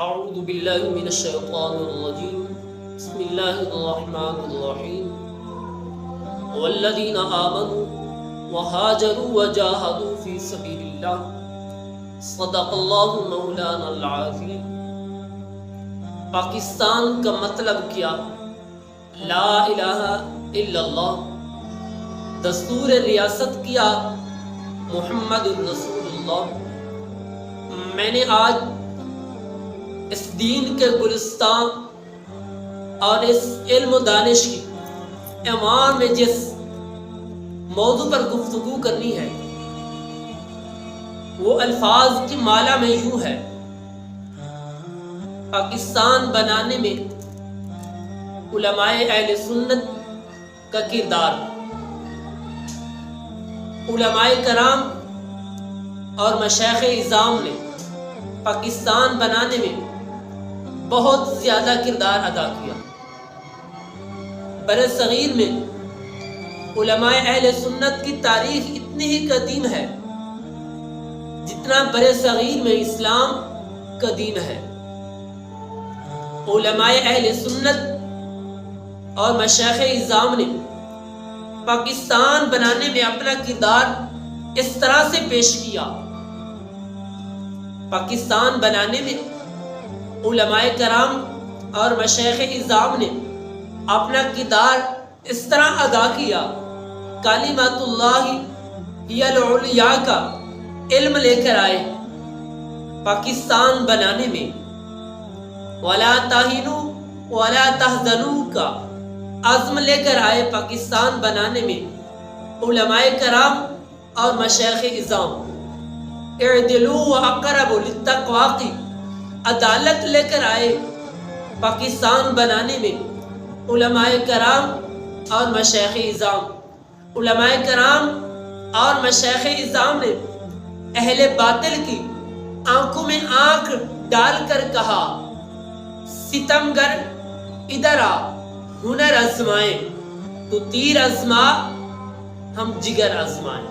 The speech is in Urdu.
اعوذ باللہ من الشیطان الرجیم بسم اللہ الرحمن الرحیم والذین آمنوا وہاجروا وجاہدوا فی سبیل اللہ صدق اللہ مولانا العظیم۔ پاکستان کا مطلب کیا؟ لا الہ الا اللہ۔ دستور ریاست کیا؟ محمد الرسول اللہ۔ میں نے آج اس دین کے گلستان اور اس علم و دانش کی ایوان میں جس موضوع پر گفتگو کرنی ہے وہ الفاظ کی مالا میں یوں ہے: پاکستان بنانے میں علماء اہل سنت کا کردار۔ علماء کرام اور مشائخ اعظام نے پاکستان بنانے میں بہت زیادہ کردار ادا کیا۔ بر صغیر میں علماء اہل سنت کی تاریخ اتنی ہی قدیم ہے جتنا بر صغیر میں اسلام قدیم ہے۔ علماء اہل سنت اور مشائخ اعظام نے پاکستان بنانے میں اپنا کردار اس طرح سے پیش کیا۔ پاکستان بنانے میں علماء کرام اور مشائخ اعظام نے اپنا کردار اس طرح ادا کیا: کلمۃ اللہ ہی العلیٰ کا علم لے کر آئے پاکستان بنانے میں، ولا تہنوا ولا تحزنوا کا عزم لے کر آئے پاکستان بنانے میں علماء کرام اور مشائخ اعظام۔ اعدلوا واقرب للتقویٰ کی عدالت لے کر آئے پاکستان بنانے میں علماء کرام اور مشائخ اعظام۔ علماء کرام اور مشائخ اعظام نے اہل باطل کی آنکھوں میں آنکھ ڈال کر کہا: ستمگر ادھر آ، ہنر آزمائیں، تو تیر آزما ہم جگر آزمائیں۔